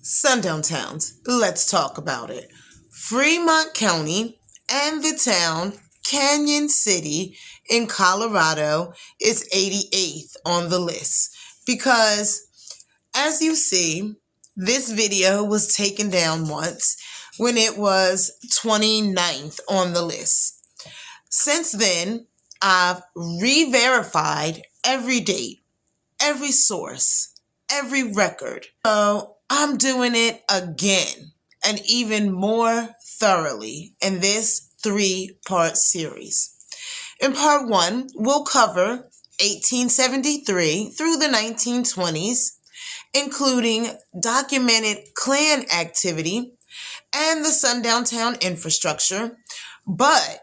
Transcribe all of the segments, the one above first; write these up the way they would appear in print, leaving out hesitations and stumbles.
Sundown towns, let's talk about it. Fremont County and the town Cañon City in Colorado is 88th on the list because, as you see, this video was taken down once when it was 29th on the list. Since then, I've re-verified every date, every source, every record. So I'm doing it again and even more thoroughly in this 3-part series. In part 1, we'll cover 1873 through the 1920s, including documented Klan activity and the Sundown Town infrastructure. But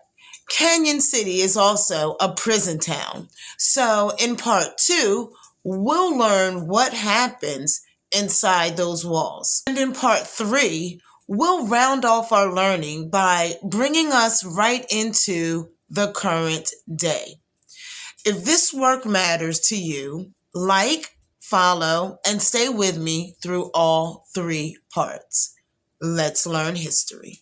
Cañon City is also a prison town. So in part 2, we'll learn what happens inside those walls. And in part 3, we'll round off our learning by bringing us right into the current day. If this work matters to you, like, follow, and stay with me through all 3 parts. Let's learn history.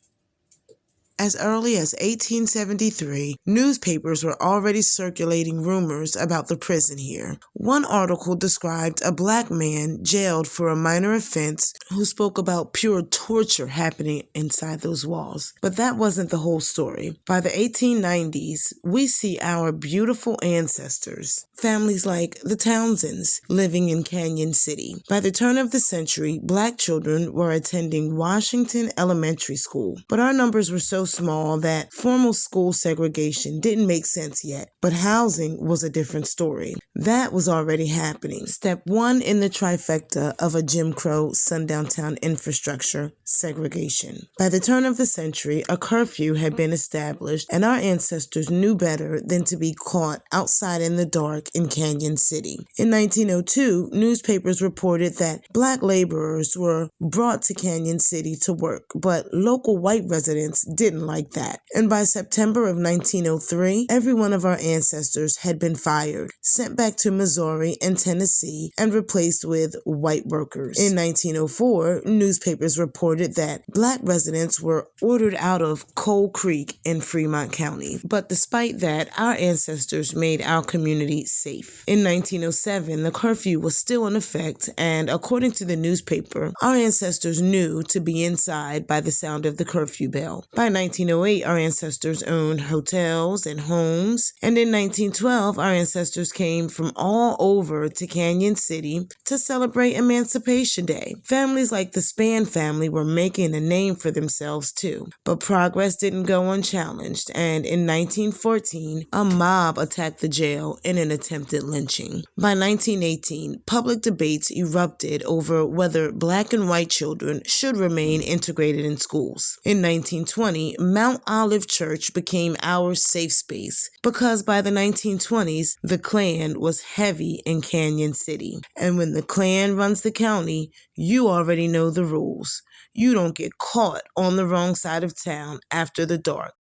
As early as 1873, newspapers were already circulating rumors about the prison here. One article described a black man jailed for a minor offense who spoke about pure torture happening inside those walls. But that wasn't the whole story. By the 1890s, we see our beautiful ancestors, families like the Townsends, living in Cañon City. By the turn of the century, black children were attending Washington Elementary School, but our numbers were so small that formal school segregation didn't make sense yet, but housing was a different story. That was already happening. Step 1 in the trifecta of a Jim Crow Sundown Town infrastructure: segregation. By the turn of the century, a curfew had been established, and our ancestors knew better than to be caught outside in the dark in Cañon City. In 1902, newspapers reported that black laborers were brought to Cañon City to work, but local white residents didn't like that. And by September of 1903, every one of our ancestors had been fired, sent back to Missouri and Tennessee, and replaced with white workers. In 1904, newspapers reported that black residents were ordered out of Coal Creek in Fremont County. But despite that, our ancestors made our community safe. In 1907, the curfew was still in effect, and according to the newspaper, our ancestors knew to be inside by the sound of the curfew bell. By 1908, our ancestors owned hotels and homes, and in 1912, our ancestors came from all over to Cañon City to celebrate Emancipation Day. Families like the Span family were making a name for themselves too, but progress didn't go unchallenged, and in 1914, a mob attacked the jail in an attempted lynching. By 1918, public debates erupted over whether black and white children should remain integrated in schools. In 1920, Mount Olive Church became our safe space because by the 1920s, the Klan was heavy in Cañon City. And when the Klan runs the county, you already know the rules. You don't get caught on the wrong side of town after the dark,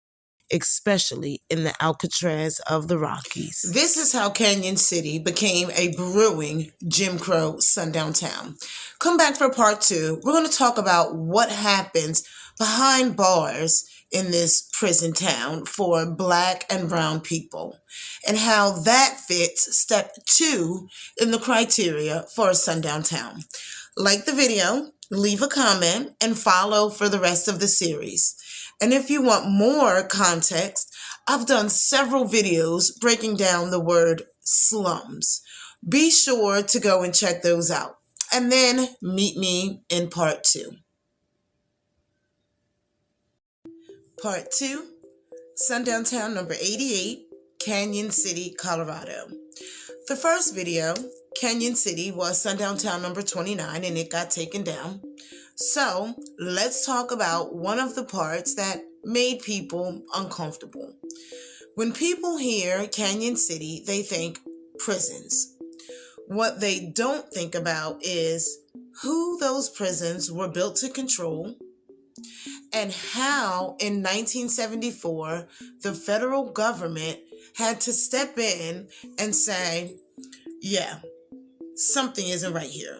especially in the Alcatraz of the Rockies. This is how Cañon City became a brewing Jim Crow sundown town. Come back for part 2. We're going to talk about what happens behind bars in this prison town for black and brown people, and how that fits step 2 in the criteria for a sundown town. Like the video, leave a comment, and follow for the rest of the series. And if you want more context, I've done several videos breaking down the word slums. Be sure to go and check those out. And then meet me in part 2. Part 2, Sundown Town number 88, Cañon City, Colorado. The first video, Cañon City, was Sundown Town number 29, and it got taken down. So let's talk about one of the parts that made people uncomfortable. When people hear Cañon City, they think prisons. What they don't think about is who those prisons were built to control, and how in 1974 the federal government had to step in and say, yeah, something isn't right here.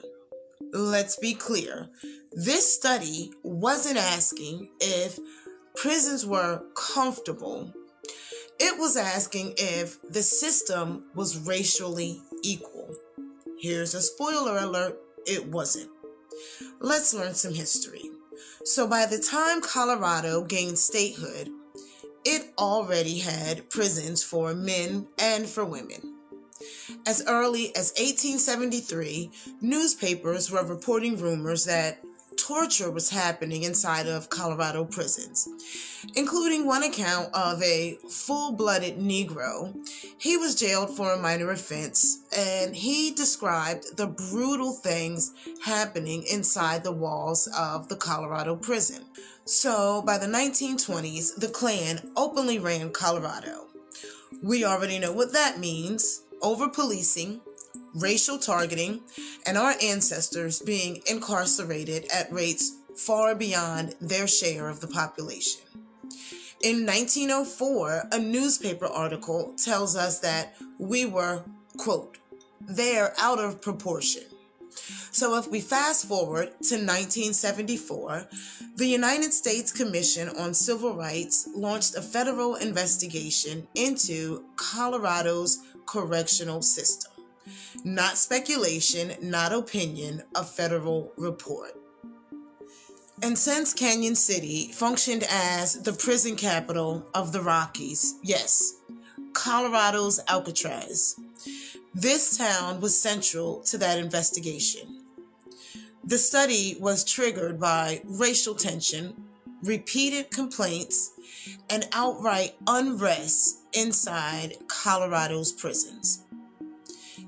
Let's be clear. This study wasn't asking if prisons were comfortable. It was asking if the system was racially equal. Here's a spoiler alert, it wasn't. Let's learn some history. So by the time Colorado gained statehood, it already had prisons for men and for women. As early as 1873, newspapers were reporting rumors that torture was happening inside of Colorado prisons, including one account of a full-blooded Negro. He was jailed for a minor offense, and he described the brutal things happening inside the walls of the Colorado prison. So by the 1920s, the Klan openly ran Colorado. We already know what that means: over-policing, racial targeting, and our ancestors being incarcerated at rates far beyond their share of the population. In 1904, a newspaper article tells us that we were, quote, "they're out of proportion." So if we fast forward to 1974, the United States Commission on Civil Rights launched a federal investigation into Colorado's correctional system. Not speculation, not opinion, a federal report. And since Cañon City functioned as the prison capital of the Rockies, yes, Colorado's Alcatraz, this town was central to that investigation. The study was triggered by racial tension, repeated complaints, and outright unrest inside Colorado's prisons,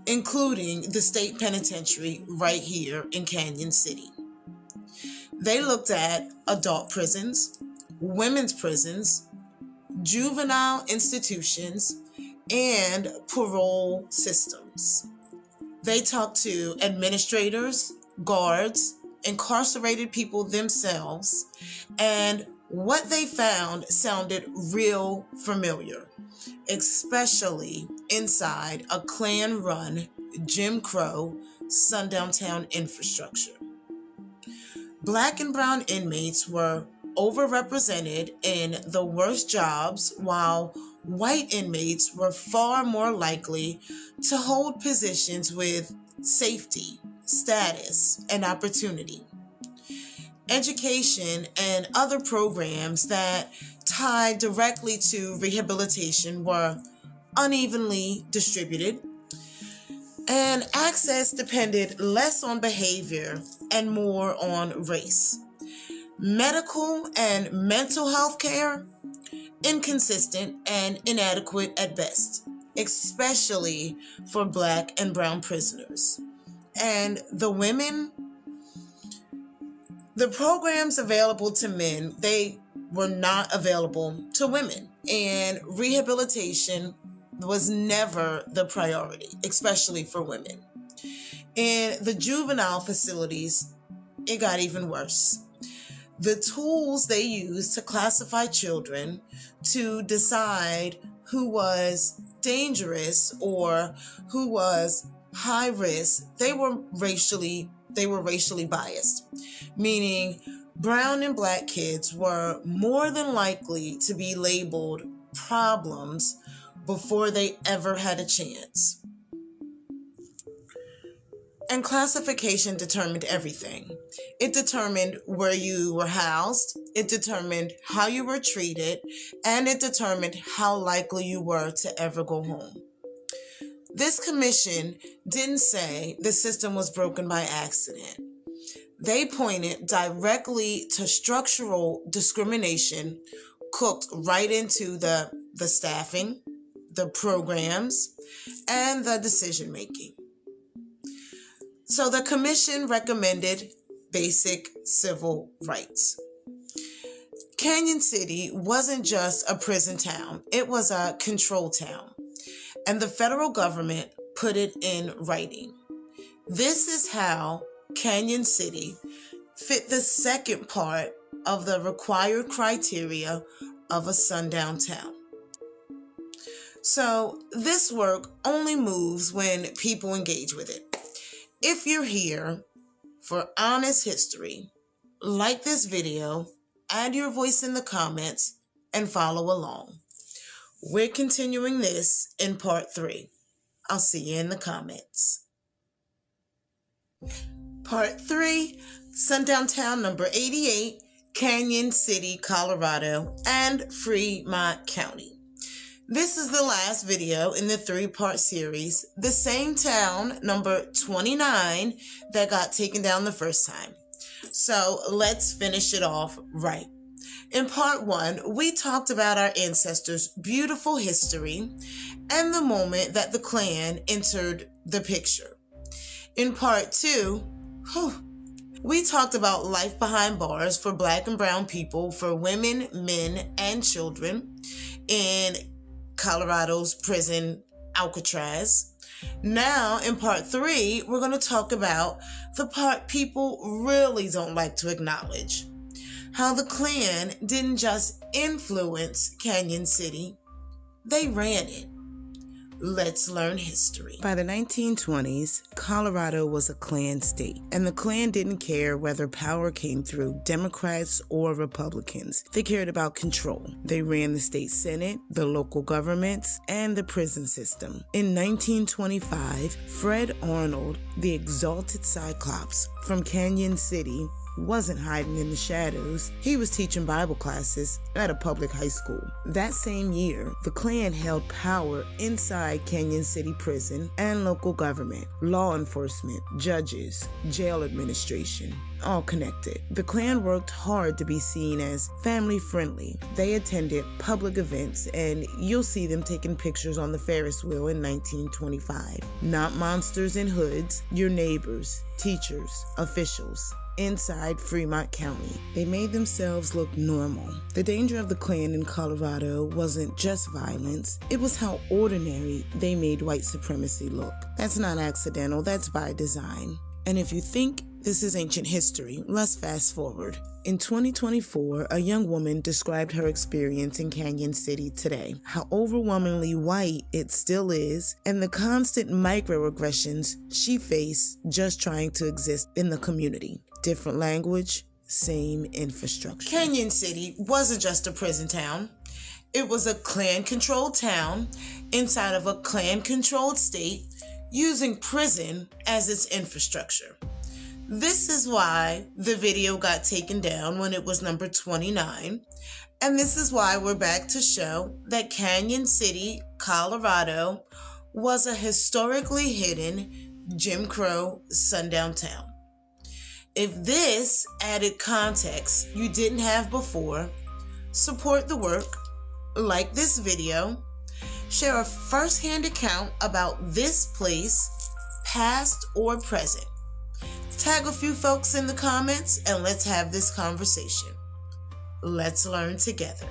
including the state penitentiary right here in Cañon City. They looked at adult prisons, women's prisons, juvenile institutions, and parole systems. They talked to administrators, guards, incarcerated people themselves, and what they found sounded real familiar, especially inside a Klan-run Jim Crow Sundown Town Infrastructure. Black and brown inmates were overrepresented in the worst jobs, while white inmates were far more likely to hold positions with safety, status, and opportunity. Education and other programs that tied directly to rehabilitation were unevenly distributed, and access depended less on behavior and more on race. Medical and mental health care, inconsistent and inadequate at best, especially for Black and brown prisoners. And the women, the programs available to men, they were not available to women. And rehabilitation was never the priority, especially for women. In the juvenile facilities, it got even worse. The tools they used to classify children, to decide who was dangerous or who was high risk, they were racially biased, meaning brown and Black kids were more than likely to be labeled problems before they ever had a chance. And classification determined everything. It determined where you were housed, it determined how you were treated, and it determined how likely you were to ever go home. This commission didn't say the system was broken by accident. They pointed directly to structural discrimination cooked right into the staffing, the programs, and the decision making. So the commission recommended basic civil rights. Cañon City wasn't just a prison town, it was a control town, and the federal government put it in writing. This is how Cañon City fit the second part of the required criteria of a sundown town. So this work only moves when people engage with it. If you're here for honest history. Like this video, add your voice in the comments, and follow along. We're continuing this in part 3. I'll see you in the comments. Part 3, Sundown Town number 88, Cañon City, Colorado, and Fremont County. This is the last video in the 3-part series, the same town, number 29, that got taken down the first time. So let's finish it off right. In part 1, we talked about our ancestors' beautiful history and the moment that the Klan entered the picture. In part 2, we talked about life behind bars for Black and brown people, for women, men, and children in Colorado's prison Alcatraz. Now, in part 3, we're going to talk about the part people really don't like to acknowledge. How the Klan didn't just influence Cañon City, they ran it. Let's learn history. By the 1920s, Colorado was a Klan state, and the Klan didn't care whether power came through Democrats or Republicans. They cared about control. They ran the state senate, the local governments, and the prison system. In 1925, Fred Arnold, the exalted Cyclops from Cañon City, wasn't hiding in the shadows. He was teaching Bible classes at a public high school. That same year, the Klan held power inside Cañon City prison and local government, law enforcement, judges, jail administration, all connected. The Klan worked hard to be seen as family friendly. They attended public events, and you'll see them taking pictures on the Ferris wheel in 1925. Not monsters in hoods, your neighbors, teachers, officials. Inside Fremont County, they made themselves look normal. The danger of the Klan in Colorado wasn't just violence, it was how ordinary they made white supremacy look. That's not accidental, that's by design. And if you think this is ancient history, let's fast forward. In 2024, a young woman described her experience in Cañon City today, how overwhelmingly white it still is, and the constant microaggressions she faced just trying to exist in the community. Different language, same infrastructure. Cañon City wasn't just a prison town. It was a Klan-controlled town inside of a Klan-controlled state using prison as its infrastructure. This is why the video got taken down when it was number 29, and this is why we're back to show that Cañon City, Colorado, was a historically hidden Jim Crow sundown town. If this added context you didn't have before, support the work, like this video, share a first-hand account about this place, past or present. Tag a few folks in the comments and let's have this conversation. Let's learn together.